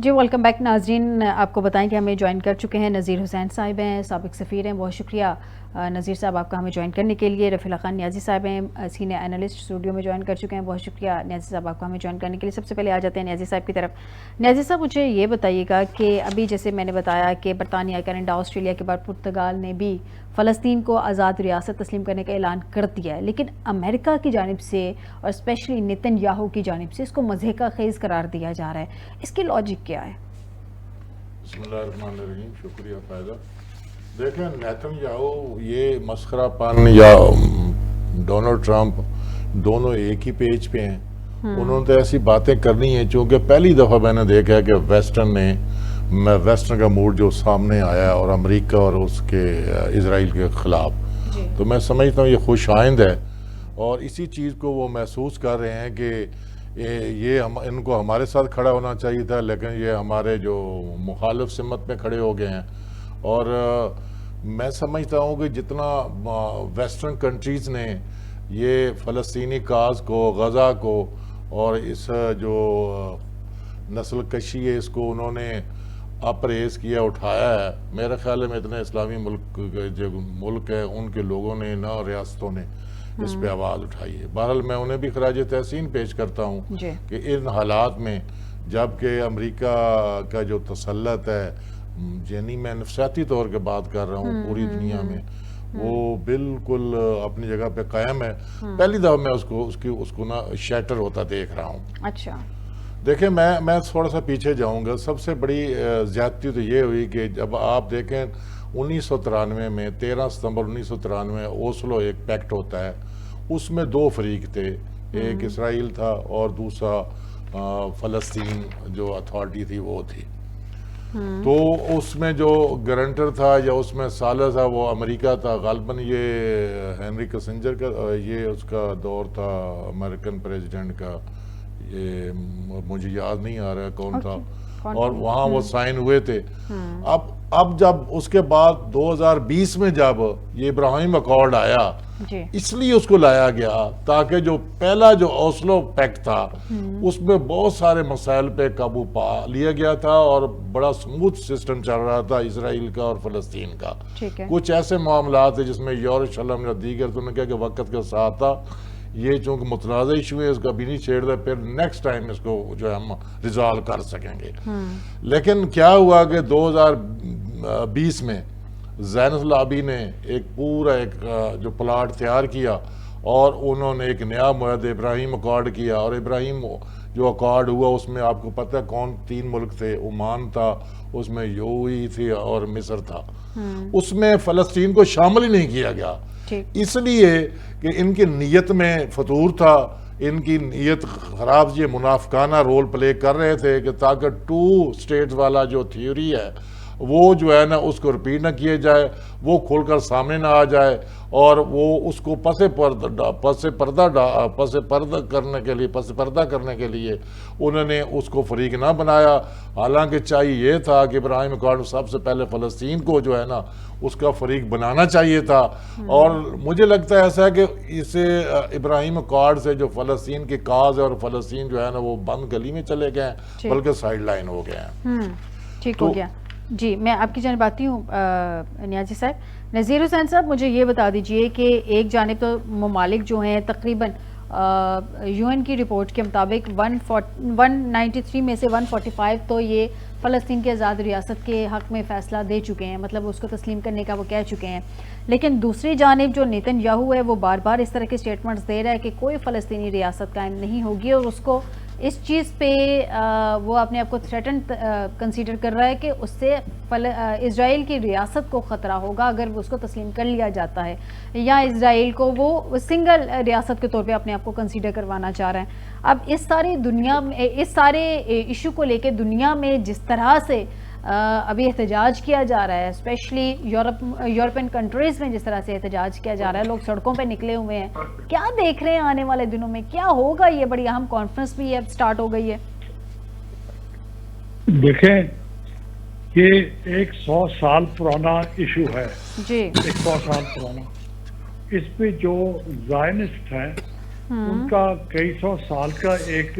جی welcome back ناظرین. آپ کو بتائیں کہ ہمیں جوائن کر چکے ہیں نذیر حسین صاحب ہیں, سابق سفیر ہیں. بہت شکریہ نذیر صاحب آپ کا ہمیں جوائن کرنے کے لیے. رفیع اللہ خان نیازی صاحب ہیں, سینئر اینالسٹ, اسٹوڈیو میں جوائن کر چکے ہیں. بہت شکریہ نیازی صاحب آپ کو ہمیں جوائن کرنے کے لیے. سب سے پہلے آ جاتے ہیں نیازی صاحب کی طرف. نیازی صاحب مجھے یہ بتائیے گا کہ ابھی جیسے میں نے بتایا کہ برطانیہ, کینیڈا, آسٹریلیا کے بعد پرتگال نے بھی فلسطین کو آزاد ریاست تسلیم کرنے کا اعلان کر دیا ہے, لیکن امریکہ کی جانب سے اور اسپیشلی نیتن یاہو کی جانب سے اس کو مضحکہ خیز قرار دیا جا رہا ہے. اس کی لاجک کیا ہے؟ بسم اللہ الرحمن الرحیم. شکریہ فائدہ. دیکھیں نیتن یاہو یہ مسخرہ پن یا ڈونلڈ ٹرمپ دونوں ایک ہی پیج پہ ہیں. انہوں نے تو ایسی باتیں کرنی ہیں چونکہ پہلی دفعہ میں نے دیکھا ہے کہ ویسٹرن کا موڈ جو سامنے آیا اور امریکہ اور اس کے اسرائیل کے خلاف, تو میں سمجھتا ہوں یہ خوش آئند ہے اور اسی چیز کو وہ محسوس کر رہے ہیں کہ یہ ان کو ہمارے ساتھ کھڑا ہونا چاہیے تھا, لیکن یہ ہمارے جو مخالف سمت میں کھڑے ہو گئے ہیں. اور میں سمجھتا ہوں کہ جتنا ویسٹرن کنٹریز نے یہ فلسطینی کاز کو, غزہ کو اور اس جو نسل کشی ہے اس کو انہوں نے اپریز کیا, اٹھایا ہے, میرے خیال میں اتنے اسلامی ملک ہے ان کے لوگوں نے نہ ریاستوں نے اس پہ آواز اٹھائی ہے. بہرحال میں انہیں بھی خراج تحسین پیش کرتا ہوں کہ ان حالات میں جب کہ امریکہ کا جو تسلط ہے, یعنی میں نفسیاتی طور کے بات کر رہا ہوں, پوری دنیا میں وہ بالکل اپنی جگہ پہ قائم ہے. پہلی دفعہ میں اس کو نا شیٹر ہوتا دیکھ رہا ہوں. اچھا دیکھیں میں تھوڑا سا پیچھے جاؤں گا. سب سے بڑی زیادتی تو یہ ہوئی کہ جب آپ دیکھیں 1993 میں 13 ستمبر 1993 اوسلو ایک پیکٹ ہوتا ہے, اس میں دو فریق تھے, ایک اسرائیل تھا اور دوسرا فلسطین جو اتھارٹی تھی وہ تھی. تو اس میں جو گارنٹر تھا یا اس میں سالہ تھا وہ امریکہ تھا غالباً. یہ ہنری کسنجر کا یہ اس کا دور تھا امریکن پریزیڈنٹ کا, یہ مجھے یاد نہیں آ رہا کون تھا, اور وہاں وہ سائن ہوئے تھے. اب جب اس کے بعد 2020 میں جب یہ ابراہیم اکارڈ آیا, اس لیے اس کو لایا گیا تاکہ جو پہلا جو اوسلو پیکٹ تھا اس میں بہت سارے مسائل پہ قابو پا لیا گیا تھا اور بڑا سموتھ سسٹم چل رہا تھا اسرائیل کا اور فلسطین کا. کچھ ایسے معاملات ہیں جس میں یروشلم یا دیگر, تو نے کہا کہ وقت کے ساتھ تھا یہ چونکہ متنازع ایشو ہے اس کا بھی نہیں چھیڑ پھر نیکسٹ ٹائم اس کو جو ہے ہم ریزالو کر سکیں گے. لیکن کیا ہوا کہ 2020 میں زین العابدین نے ایک پورا ایک جو پلاٹ تیار کیا اور انہوں نے ایک نیا معاہدہ ابراہیم اکارڈ کیا. اور ابراہیم جو اکارڈ ہوا اس میں آپ کو پتہ ہے کون 3 ملک تھے, عمان تھا, اس میں UAE تھی اور مصر تھا. اس میں فلسطین کو شامل ہی نہیں کیا گیا, اس لیے کہ ان کی نیت میں فطور تھا, ان کی نیت خراب, یہ منافقانہ رول پلے کر رہے تھے کہ تاکہ 2 اسٹیٹس والا جو تھیوری ہے وہ جو ہے نا اس کو رپیٹ نہ کیے جائے, وہ کھول کر سامنے نہ آ جائے, اور وہ اس کو پس پردہ کرنے کے لیے انہوں نے اس کو فریق نہ بنایا. حالانکہ چاہیے یہ تھا کہ ابراہیم اکارڈ سب سے پہلے فلسطین کو جو ہے نا اس کا فریق بنانا چاہیے تھا. اور مجھے لگتا ہے ایسا ہے کہ اسے ابراہیم اکارڈ سے جو فلسطین کی کاز ہے اور فلسطین جو ہے نا وہ بند گلی میں چلے گئے ہیں, بلکہ سائیڈ لائن ہو گئے ہیں. ٹھیک ہو گیا. جی میں آپ کی جانب آتی ہوں نیازی صاحب. نذیر حسین صاحب مجھے یہ بتا دیجئے کہ ایک جانب تو ممالک جو ہیں تقریباً UN کی رپورٹ کے مطابق 193 میں سے 145 تو یہ فلسطین کی آزاد ریاست کے حق میں فیصلہ دے چکے ہیں, مطلب اس کو تسلیم کرنے کا وہ کہہ چکے ہیں. لیکن دوسری جانب جو نیتن یاہو ہے وہ بار بار اس طرح کے سٹیٹمنٹس دے رہا ہے کہ کوئی فلسطینی ریاست قائم نہیں ہوگی, اور اس کو اس چیز پہ وہ اپنے آپ کو تھریٹن کنسیڈر کر رہا ہے کہ اس سے اسرائیل کی ریاست کو خطرہ ہوگا اگر اس کو تسلیم کر لیا جاتا ہے, یا اسرائیل کو وہ سنگل ریاست کے طور پہ اپنے آپ کو کنسیڈر کروانا چاہ رہے ہیں. اب اس ساری دنیا میں اس سارے ایشو کو لے کے دنیا میں جس طرح سے ابھی احتجاج کیا جا رہا ہے, اسپیشلی یورپین کنٹریز میں جس طرح سے احتجاج کیا جا رہا ہے, لوگ سڑکوں پہ نکلے ہوئے ہیں, کیا دیکھ رہے ہیں آنے والے دنوں میں کیا ہوگا؟ یہ بڑی اہم کانفرنس بھی اب سٹارٹ ہو گئی ہے. دیکھیں یہ 100 سال پرانا ایشو ہے. جی 100 سال پرانا. اس پہ جو زائنسٹ ہیں ان کا کئی سو سال کا ایک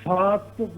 7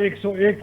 101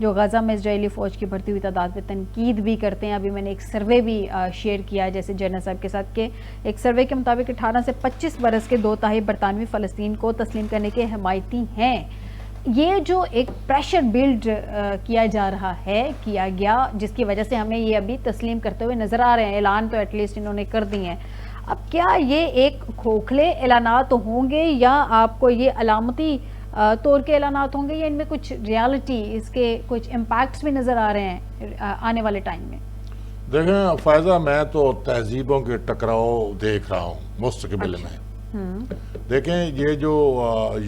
جو غزہ میں اسرائیلی فوج کی بڑھتی ہوئی تعداد پہ تنقید بھی کرتے ہیں. ابھی میں نے ایک سروے بھی شیئر کیا جیسے جنرل صاحب کے ساتھ کہ ایک سروے کے مطابق 18 سے 25 برس کے 2/3 برطانوی فلسطین کو تسلیم کرنے کے حمایتی ہیں. یہ جو ایک پریشر بلڈ کیا جا رہا ہے کیا گیا جس کی وجہ سے ہمیں یہ ابھی تسلیم کرتے ہوئے نظر آ رہے ہیں. اعلان تو ایٹ لیسٹ انہوں نے کر دی ہیں. اب کیا یہ ایک کھوکھلے اعلانات ہوں گے یا آپ کو یہ علامتی طور کے اعلانات ہوں گے یا ان میں کچھ ریالٹی اس کے کچھ امپیکٹس بھی نظر آ رہے ہیں آنے والے ٹائم میں؟ دیکھیں فائزہ، میں تو تہذیبوں کے ٹکراؤ دیکھ رہا ہوں مستقبل میں. دیکھیں یہ جو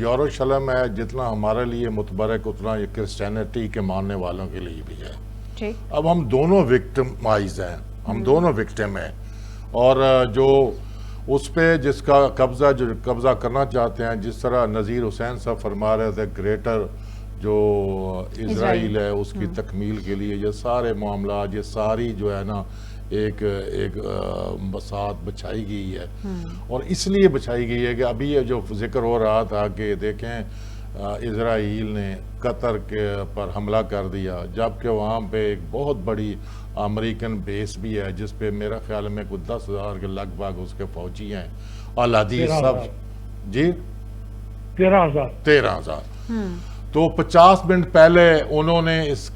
یروشلم ہے جتنا ہمارے لیے متبرک اتنا یہ کرسچینٹی کے ماننے والوں کے لیے بھی ہے. اب ہم دونوں وکٹمائز ہیں، ہم دونوں وکٹم ہیں، اور جو اس پہ جس کا قبضہ کرنا چاہتے ہیں، جس طرح نذیر حسین صاحب فرما رہے تھے گریٹر جو اسرائیل ہے اس کی تکمیل کے لیے یہ سارے معاملات، یہ ساری جو ہے نا ایک بساط بچھائی گئی ہے. اور اس لیے بچھائی گئی ہے کہ ابھی یہ جو ذکر ہو رہا تھا کہ دیکھیں اسرائیل نے قطر کے پر حملہ کر دیا، جبکہ وہاں پہ ایک بہت بڑی امریکن بیس بھی ہے جس پہ میرا خیال میں کوئی 10,000 کے لگ بھگ اس کے فوجی ہیں. اور حدیث سب جی 13,000. تو 50 منٹ پہلے انہوں نے اس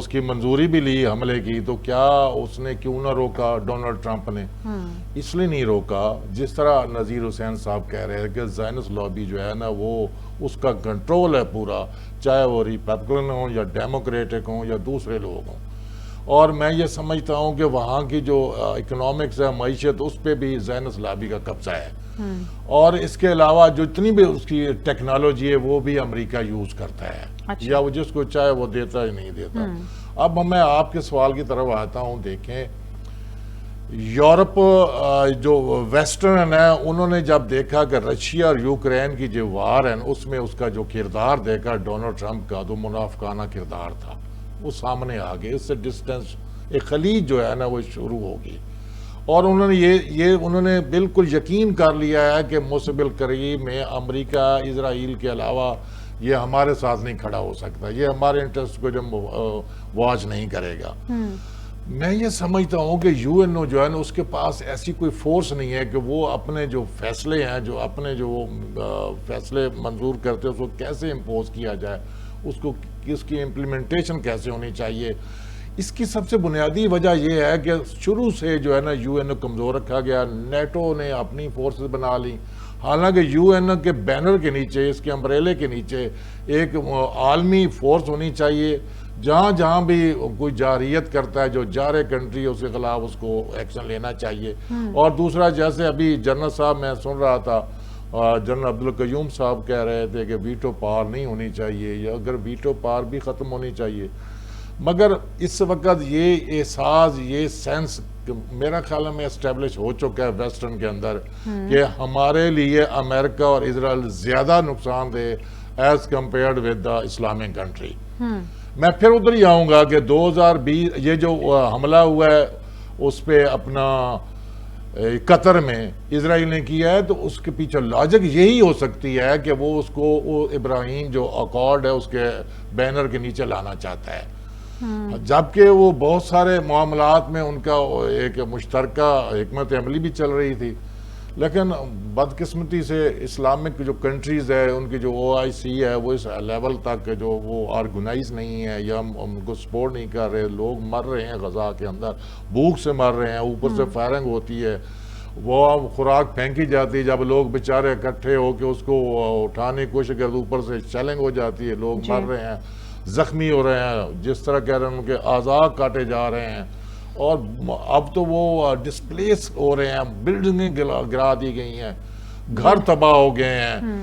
کی منظوری بھی لی حملے کی. تو کیا اس نے کیوں نہ روکا ڈونلڈ ٹرمپ نے؟ اس لیے نہیں روکا جس طرح نذیر حسین صاحب کہہ رہے ہیں کہ زائنس لابی جو ہے نا وہ اس کا کنٹرول ہے پورا، چاہے وہ ریپبلکن ہوں یا ڈیموکریٹک ہوں یا دوسرے لوگ ہوں. اور میں یہ سمجھتا ہوں کہ وہاں کی جو اکنامکس ہے، معیشت، اس پہ بھی زائنس لابی کا قبضہ ہے. اور اس کے علاوہ جو اتنی بھی اس کی ٹیکنالوجی ہے وہ بھی امریکہ یوز کرتا ہے، یا وہ جس کو چاہے وہ دیتا ہی نہیں دیتا. اب میں آپ کے سوال کی طرف آتا ہوں. دیکھیں یورپ جو ویسٹرن ہے انہوں نے جب دیکھا کہ رشیا اور یوکرین کی جو وار ہے اس میں اس کا جو کردار دیکھا ڈونلڈ ٹرمپ کا، تو منافقانہ کردار تھا، وہ سامنے آ گئے. اس سے ڈسٹنس ایک خلیج جو ہے نا وہ شروع ہوگی. اور انہوں نے بالکل یقین کر لیا ہے کہ مستقبل قریب میں امریکہ اسرائیل کے علاوہ یہ ہمارے ساتھ نہیں کھڑا ہو سکتا، یہ ہمارے انٹرسٹ کو جو واچ نہیں کرے گا. میں یہ سمجھتا ہوں کہ یو این او جو ہے نا اس کے پاس ایسی کوئی فورس نہیں ہے کہ وہ اپنے جو فیصلے ہیں، جو اپنے جو فیصلے منظور کرتے ہیں اس کو کیسے امپوز کیا جائے، اس کی امپلیمنٹیشن کیسے ہونی چاہیے. اس کی سب سے بنیادی وجہ یہ ہے کہ شروع سے جو ہے نا یو این او کمزور رکھا گیا. نیٹو نے اپنی فورسز بنا لی، حالانکہ یو این او کے بینر کے نیچے، اس کے امبریلے کے نیچے ایک عالمی فورس ہونی چاہیے. جہاں بھی کوئی جارحیت کرتا ہے، جو جارح کنٹری ہے، اس کے خلاف اس کو ایکشن لینا چاہیے. اور دوسرا جیسے ابھی جنرل صاحب میں سن رہا تھا، جنرل عبدالقیوم صاحب کہہ رہے تھے کہ ویٹو پاور نہیں ہونی چاہیے، یا اگر ویٹو پاور بھی ختم ہونی چاہیے. مگر اس وقت یہ احساس، یہ سینس میرا خیال میں اسٹیبلش ہو چکا ہے ویسٹرن کے اندر کہ ہمارے لیے امریکہ اور اسرائیل زیادہ نقصان دہ as compared with the Islamic country. میں پھر ادھر ہی آؤں گا کہ 2020 یہ جو حملہ ہوا ہے اس پہ اپنا قطر میں اسرائیل نے کیا ہے، تو اس کے پیچھے لاجک یہی ہو سکتی ہے کہ وہ اس کو ابراہیم جو اکارڈ ہے اس کے بینر کے نیچے لانا چاہتا ہے. جبکہ وہ بہت سارے معاملات میں ان کا ایک مشترکہ حکمت عملی بھی چل رہی تھی، لیکن بدقسمتی سے اسلامک جو کنٹریز ہے ان کی جو OIC ہے وہ اس لیول تک جو وہ آرگنائز نہیں ہے، یا ہم ان کو سپورٹ نہیں کر رہے. لوگ مر رہے ہیں غزہ کے اندر، بھوک سے مر رہے ہیں، اوپر سے فائرنگ ہوتی ہے، وہ خوراک پھینکی جاتی ہے. جب لوگ بیچارے اکٹھے ہو کے اس کو اٹھانے کی کوشش کرتے اوپر سے شیلنگ ہو جاتی ہے، لوگ مر رہے ہیں، زخمی ہو رہے ہیں، جس طرح کہہ رہے ہیں ان کے اعضاء کاٹے جا رہے ہیں. اور اب تو وہ ڈسپلیس ہو رہے ہیں، بلڈنگیں گرا دی گئی ہیں، گھر تباہ ہو گئے ہیں.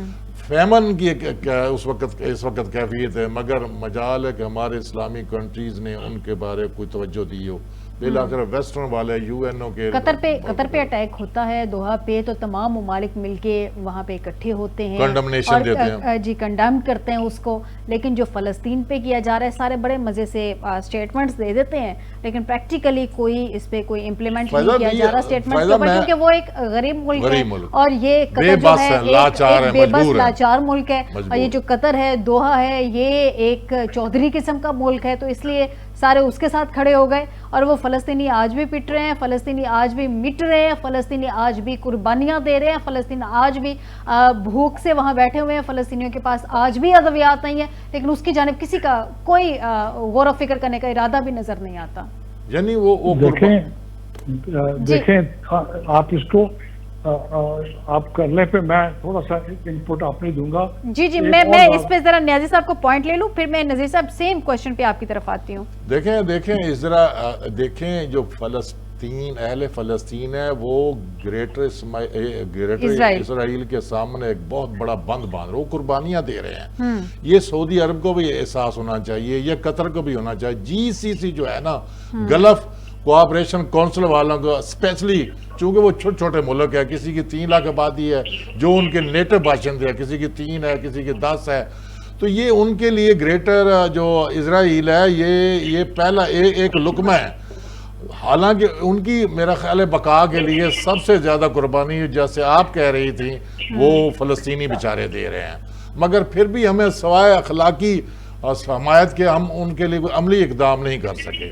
فیمن کی اس وقت کیفیت ہے، مگر مجال ہے کہ ہمارے اسلامی کنٹریز نے ان کے بارے کوئی توجہ دی ہو. بالآخر ویسٹرن والے یو این او کے قطر پہ اٹیک ہوتا ہے، دوحہ پہ، تو تمام ممالک مل کے وہاں پہ اکٹھے ہوتے ہیں، کنڈمنیشن دیتے ہیں، جی کنڈم کرتے ہیں اس کو. لیکن جو فلسطین پہ کیا جا رہا ہے سارے بڑے مزے سے اسٹیٹمنٹس دے دیتے ہیں، لیکن پریکٹیکلی کوئی اس پہ کوئی امپلیمنٹ نہیں کیا جا رہا اسٹیٹمنٹس کے اوپر، کیونکہ وہ ایک غریب ملک ہے اور یہ قطر جو ہے ایک بے بس لاچار ملک ہے، اور یہ جو قطر ہے، دوحہ ہے، یہ ایک چودھری قسم کا ملک ہے، تو اس لیے سارے اس کے ساتھ کھڑے ہو گئے، اور وہ فلسطینی آج بھی پٹ رہے ہیں، فلسطینی آج بھی مٹ رہے ہیں، فلسطینی آج بھی قربانیاں دے رہے ہیں، فلسطین آج بھی بھوک سے وہاں بیٹھے ہوئے ہیں، فلسطینیوں کے پاس آج بھی ادویات نہیں ہیں، لیکن اس کی جانب کسی کا کوئی غور و فکر کرنے کا ارادہ بھی نظر نہیں آتا. یعنی وہ دیکھیں آپ اس کو آپ کرنے پہ میں تھوڑا سا انپٹ آپ نہیں دوں گا. جی میں اس پہ ذرا نیازی صاحب کو پوائنٹ لے لوں، پھر میں نذیر صاحب سیم کوشچن پہ آپ کی طرف آتی ہوں. دیکھیں ذرا دیکھیں جو اہل فلسطین ہے وہ گریٹر اسرائیل کے سامنے ایک بہت بڑا بند باندھ رہے، وہ قربانیاں دے رہے ہیں. یہ سعودی عرب کو بھی احساس ہونا چاہیے، یہ قطر کو بھی ہونا چاہیے. GCC جو ہے نا، گلف کوآپریشن کونسل والوں کو اسپیشلی، چونکہ وہ چھوٹے چھوٹے ملک ہے، کسی کی 3 لاکھ آبادی ہے جو ان کے نیٹو باشندے ہے، کسی کی 3 ہے، کسی کی 10 ہے، تو یہ ان کے لیے گریٹر جو اسرائیل ہے یہ پہلا ایک لقمہ ہے. حالانکہ ان کی میرا خیال ہے بقا کے لیے سب سے زیادہ قربانی جیسے آپ کہہ رہی تھی وہ فلسطینی بیچارے دے رہے ہیں، مگر پھر بھی ہمیں سوائے اخلاقی حمایت کے ہم ان کے لیے کوئی عملی اقدام نہیں کر سکے.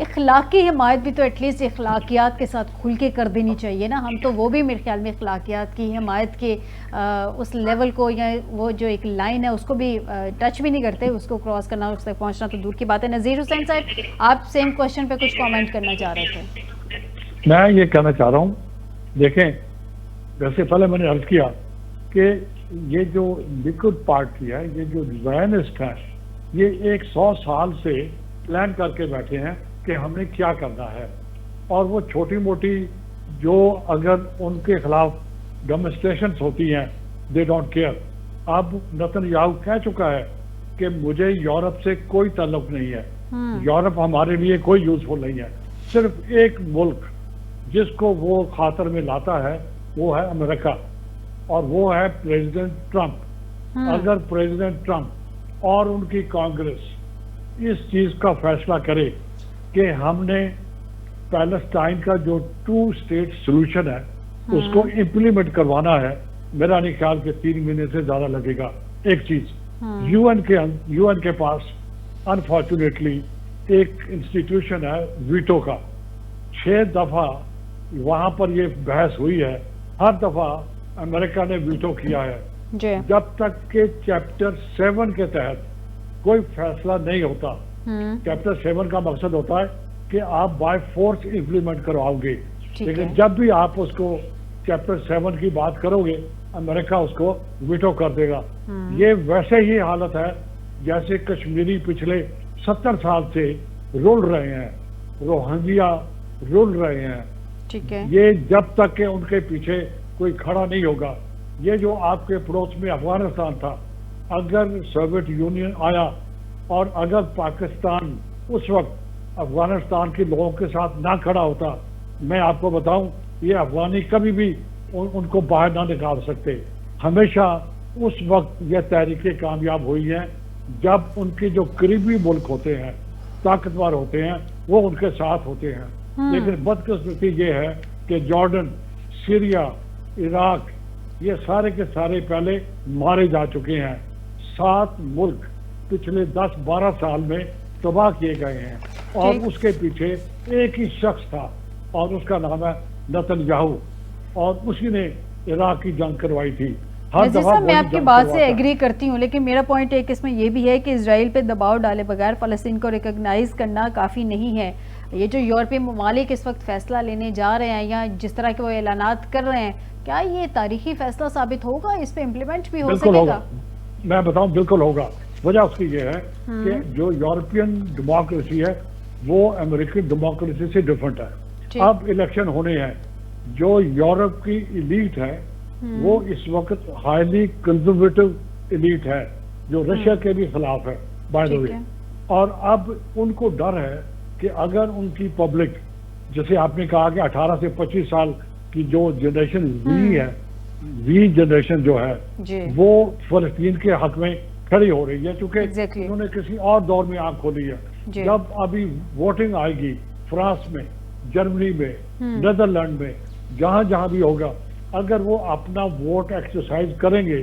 اخلاقی حمایت بھی تو ایٹ لیسٹ اخلاقیات کے ساتھ کھل کے کر دینی چاہیے نا. ہم تو وہ بھی میرے خیال میں اخلاقیات کی حمایت کے اس لیول کو، یا وہ جو ایک لائن ہے اس کو بھی ٹچ بھی نہیں کرتے. اس کو کراس کرنا، اس تک پہنچنا تو دور کی بات ہے. نذیر حسین صاحب، آپ سیم کوشچن پہ کچھ کامنٹ کرنا چاہ رہے تھے. میں یہ کہنا چاہ رہا ہوں، دیکھیں ویسے پہلے میں نے عرض کیا کہ یہ جو لیکوڈ پارٹی ہے، یہ جو زائنسٹ ہے، یہ 100 سال سے پلان کر کے بیٹھے ہیں کہ ہم نے کیا کرنا ہے، اور وہ چھوٹی موٹی جو اگر ان کے خلاف ڈیمونسٹریشنز ہوتی ہیں دے ڈونٹ کیئر. اب نتن یاہو کہہ چکا ہے کہ مجھے یورپ سے کوئی تعلق نہیں ہے، یورپ ہمارے لیے کوئی یوزفل نہیں ہے. صرف ایک ملک جس کو وہ خاطر میں لاتا ہے وہ ہے امریکہ، اور وہ ہے پریزیڈنٹ ٹرمپ. اگر پریزیڈنٹ ٹرمپ اور ان کی کانگریس اس چیز کا فیصلہ کرے کہ ہم نے پیلسٹائن کا جو 2 اسٹیٹ سولوشن ہے اس کو امپلیمنٹ کروانا ہے، میرا نہیں خیال کہ 3 مہینے سے زیادہ لگے گا. ایک چیز یو این کے پاس انفارچونیٹلی ایک انسٹیٹیوشن ہے ویٹو کا. 6 دفعہ وہاں پر یہ بحث ہوئی ہے، ہر دفعہ امریکہ نے ویٹو کیا ہے. جب تک کہ چیپٹر 7 کے تحت کوئی فیصلہ نہیں ہوتا. چیپٹر 7 کا مقصد ہوتا ہے کہ آپ بائی فورس امپلیمنٹ کرواؤ گے، لیکن جب بھی آپ اس کو چیپٹر 7 کی بات کرو گے امریکہ اس کو ویٹو کر دے گا. یہ ویسے ہی حالت ہے جیسے کشمیری پچھلے 70 سال سے رول رہے ہیں، روہنگیا رول رہے ہیں. یہ جب تک کہ ان کے پیچھے کوئی کھڑا نہیں ہوگا. یہ جو آپ کے پڑوس میں افغانستان تھا، اگر سوویت یونین آیا اور اگر پاکستان اس وقت افغانستان کے لوگوں کے ساتھ نہ کھڑا ہوتا، میں آپ کو بتاؤں یہ افغانی کبھی بھی ان کو باہر نہ نکال سکتے. ہمیشہ اس وقت یہ تحریکیں کامیاب ہوئی ہیں جب ان کے جو قریبی ملک ہوتے ہیں، طاقتور ہوتے ہیں، وہ ان کے ساتھ ہوتے ہیں. لیکن بدقسمتی یہ ہے کہ جارڈن، سیریا، عراق، یہ سارے کے سارے پہلے مارے جا چکے ہیں. 7 ملک پچھلے 10-12 سال میں تباہ کیے گئے ہیں، اور اس کے پیچھے ایک ہی شخص تھا اور اس کا نام ہے نتن یاہو، اور اسی نے عراق کی جنگ کروائی تھی. نذیر صاحب، میں آپ کی بات سے ایگری کرتی ہوں، لیکن میرا پوائنٹ ایک اس میں یہ بھی ہے کہ اسرائیل پہ دباؤ ڈالے بغیر فلسطین کو ریکگنائز کرنا کافی نہیں ہے. یہ جو یورپی ممالک اس وقت فیصلہ لینے جا رہے ہیں یا جس طرح کے وہ اعلانات کر رہے ہیں، کیا یہ تاریخی فیصلہ ثابت ہوگا؟ اس پہ امپلیمنٹ بھی ہو سکے گا؟ میں بتاؤں بالکل ہوگا. وجہ اس کی یہ ہے کہ جو یورپین ڈیموکریسی ہے وہ امریکن ڈیموکریسی سے ڈیفرنٹ ہے. اب الیکشن ہونے ہیں. جو یورپ کی ایلیٹ ہے وہ اس وقت ہائیلی کنزرویٹو ایلیٹ ہے جو رشیا کے بھی خلاف ہے بائی دا وے. اور اب ان کو ڈر ہے کہ اگر ان کی پبلک، جیسے آپ نے کہا کہ 18 سے 25 سال کی جو جنریشن وی ہے، وی جنریشن جو ہے وہ فلسطین کے حق میں کھڑی ہو رہی ہے، چونکہ انہوں نے کسی اور دور میں آنکھ کھولی ہے. جب ابھی ووٹنگ آئے گی فرانس میں، جرمنی میں، نیدرلینڈ میں، جہاں جہاں بھی ہوگا، اگر وہ اپنا ووٹ ایکسرسائز کریں گے